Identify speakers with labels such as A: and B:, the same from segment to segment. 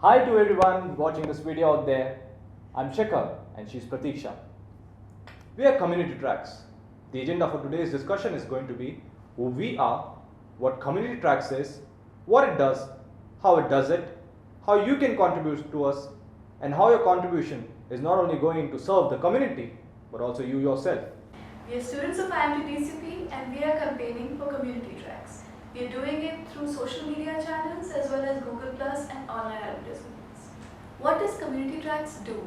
A: Hi to everyone watching this video out there. I'm Shekhar and she's Pratiksha. We are community tracks. The agenda for today's discussion is going to be who we are, what community tracks is, what it does, how it does it, how you can contribute to us, and how your contribution is not only going to serve the community but also you yourself.
B: We are students of IMT and we are campaigning for community tracks. We are doing it through social media channels as well as Google Plus and online advertisements. What does community tracks do?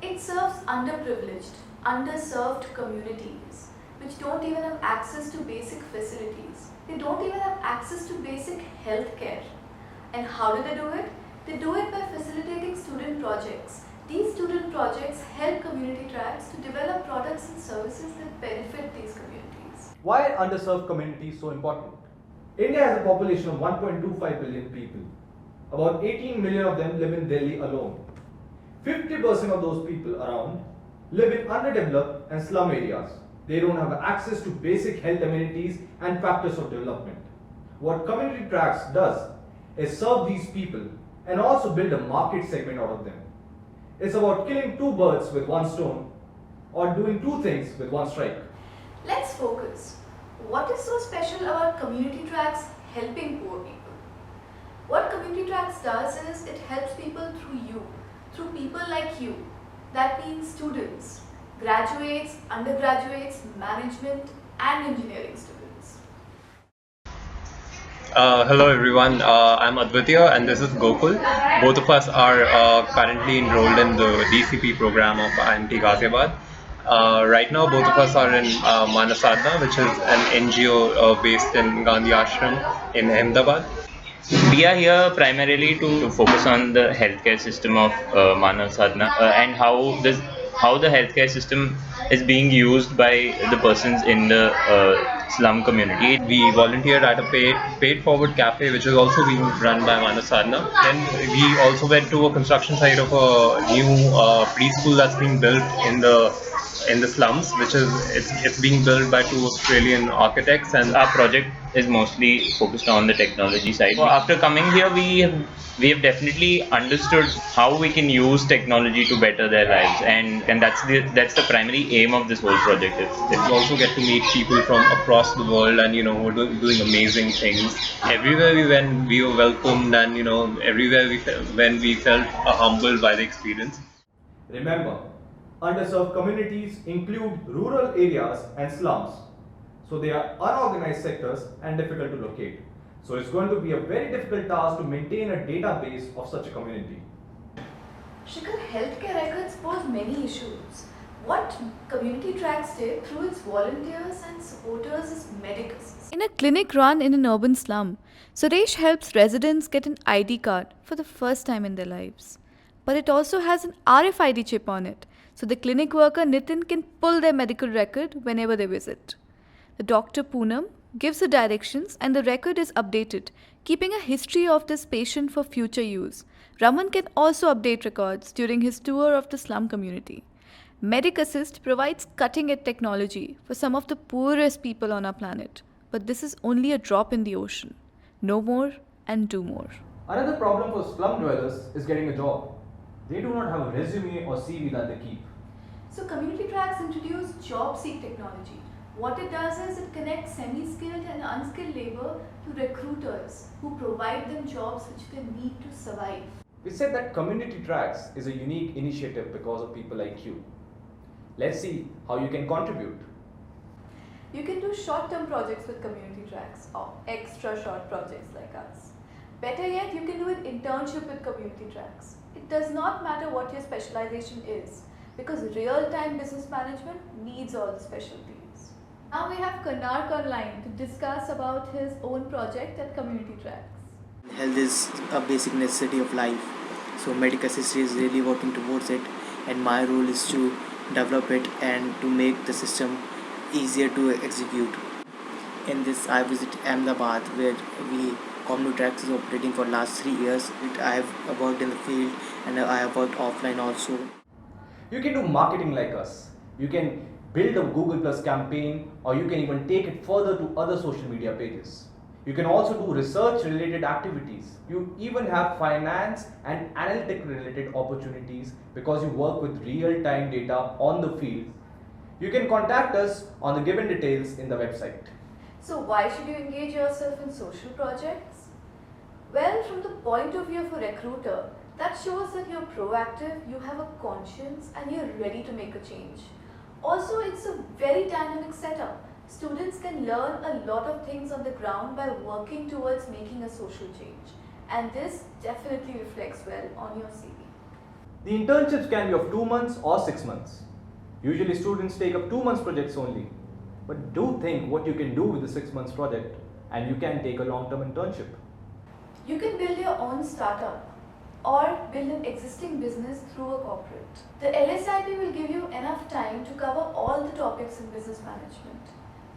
B: It serves underprivileged, underserved communities which don't even have access to basic facilities. They don't even have access to basic health care. And how do they do it? They do it by facilitating student projects. These student projects help community tracks to develop products and services that benefit these communities.
A: Why are underserved communities so important? India has a population of 1.25 billion people. About 18 million of them live in Delhi alone. 50% of those people around live in underdeveloped and slum areas. They don't have access to basic health amenities and factors of development. What community tracks does is serve these people and also build a market segment out of them. It's about killing two birds with one stone or doing two things with one strike.
B: Let's focus. What is so special about community tracks helping poor people? What community tracks does is it helps people through people like you. That means students, graduates, undergraduates, management and engineering students.
C: Hello everyone, I'm Advitya and this is Gokul. Both of us are currently enrolled in the DCP program of IMT Ghaziabad. Right now both of us are in Manasadna, which is an NGO based in Gandhi Ashram in Ahmedabad.
D: We are here primarily to focus on the healthcare system of Manav Sadhana and how the healthcare system is being used by the persons in the slum community.
C: We volunteered at a paid forward cafe, which is also being run by Manav Sadhana. Then we also went to a construction site of a new preschool that's being built in the slums, which is it's being built by two Australian architects, and
D: Our project is mostly focused on the technology side. So after coming here, we have definitely understood how we can use technology to better their lives, and that's the primary aim of this whole project.
C: we also get to meet people from across the world, and who are doing amazing things. Everywhere we went, we were welcomed, and everywhere when we felt humbled by the experience.
A: Remember, underserved communities include rural areas and slums. So they are unorganized sectors and difficult to locate. So it's going to be a very difficult task to maintain a database of such a community.
B: Shikhar, healthcare records pose many issues. What community tracks did through its volunteers and supporters is medic assist.
E: In a clinic run in an urban slum, Suresh helps residents get an ID card for the first time in their lives. But it also has an RFID chip on it, so the clinic worker Nitin can pull their medical record whenever they visit. The doctor Poonam gives the directions and the record is updated, keeping a history of this patient for future use. Raman can also update records during his tour of the slum community. Medic Assist provides cutting-edge technology for some of the poorest people on our planet. But this is only a drop in the ocean. Know more and do more.
A: Another problem for slum dwellers is getting a job. They do not have a resume or CV that they keep.
B: So community tracks introduce job seek technology. What it does is it connects semi-skilled and unskilled labor to recruiters who provide them jobs which they need to survive.
A: We said that community tracks is a unique initiative because of people like you. Let's see how you can contribute.
B: You can do short-term projects with community tracks or extra short projects like us. Better yet, you can do an internship with community tracks. It does not matter what your specialization is because real-time business management needs all the specialties. Now we have Karnak online to discuss about his own project at community tracks.
F: Health is a basic necessity of life, so Medic Assist is really working towards it, and my role is to develop it and to make the system easier to execute. In this, I visit Ahmedabad, where community tracks is operating for last 3 years. I have worked in the field and I have worked offline also.
A: You can do marketing like us. You can build a Google Plus campaign, or you can even take it further to other social media pages. You can also do research related activities. You even have finance and analytic related opportunities because you work with real time data on the field. You can contact us on the given details in the website.
B: So why should you engage yourself in social projects? Well, from the point of view of a recruiter, that shows that you're proactive, you have a conscience, and you're ready to make a change. Also, it's a very dynamic setup. Students can learn a lot of things on the ground by working towards making a social change. And this definitely reflects well on your CV.
A: The internships can be of 2 months or 6 months. Usually students take up 2 months projects only. But do think what you can do with the 6 months project, and you can take a long-term internship.
B: You can build your own startup or build an existing business through a corporate. The LSIP will give you enough time to cover all the topics in business management.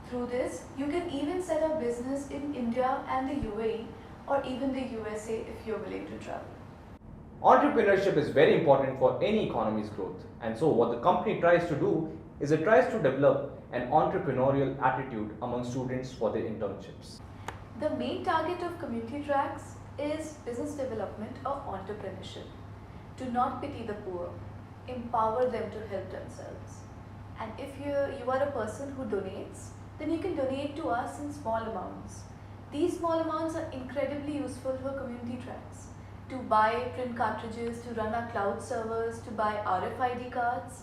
B: Through this, you can even set up business in India and the UAE or even the USA if you're willing to travel.
A: Entrepreneurship is very important for any economy's growth, and so what the company tries to do is it tries to develop an entrepreneurial attitude among students for their internships.
B: The main target of community tracks is business development or entrepreneurship. Do not pity the poor, empower them to help themselves. And if you are a person who donates, then you can donate to us in small amounts. These small amounts are incredibly useful for community tracks. To buy print cartridges, to run our cloud servers, to buy RFID cards.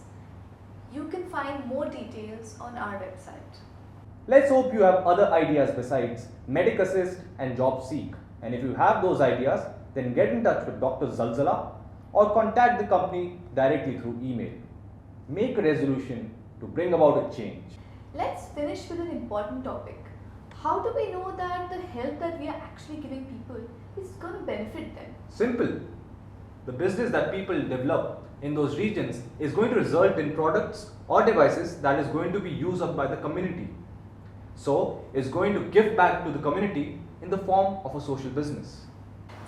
B: You can find more details on our website.
A: Let's hope you have other ideas besides Medic Assist and Job Seek. And if you have those ideas, then get in touch with Dr. Zalzala or contact the company directly through email. Make a resolution to bring about a change.
B: Let's finish with an important topic. How do we know that the help that we are actually giving people is going to benefit them?
A: Simple. The business that people develop in those regions is going to result in products or devices that is going to be used up by the community. So, it's going to give back to the community in the form of a social business.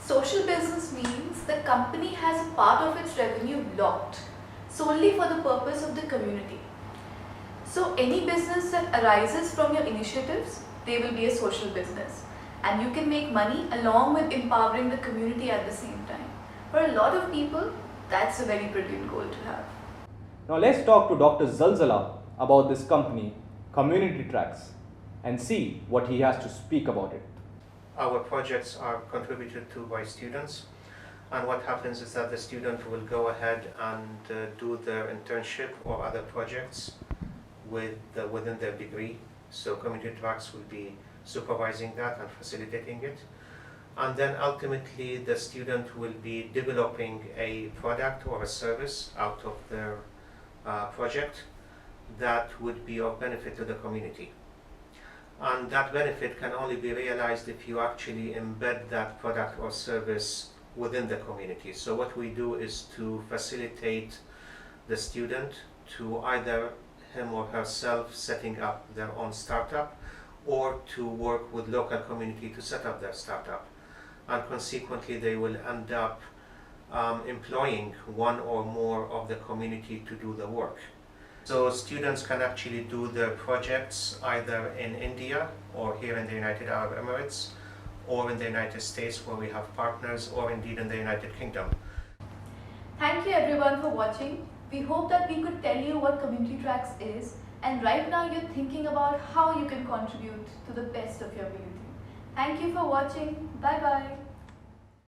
B: Social business means the company has a part of its revenue blocked solely for the purpose of the community. So any business that arises from your initiatives, they will be a social business. And you can make money along with empowering the community at the same time. For a lot of people, that's a very brilliant goal to have.
A: Now let's talk to Dr. Zalzala about this company, Community Tracks, and see what he has to speak about it.
G: Our projects are contributed to by students, and what happens is that the student will go ahead and do their internship or other projects within their degree. So community tracks will be supervising that and facilitating it. And then ultimately the student will be developing a product or a service out of their project that would be of benefit to the community. And that benefit can only be realized if you actually embed that product or service within the community. So what we do is to facilitate the student to either him or herself setting up their own startup or to work with local community to set up their startup. And consequently they will end up employing one or more of the community to do the work. So students can actually do their projects either in India or here in the United Arab Emirates or in the United States where we have partners, or indeed in the United Kingdom.
B: Thank you everyone for watching. We hope that we could tell you what Community Tracks is, and right now you're thinking about how you can contribute to the best of your ability. Thank you for watching. Bye bye.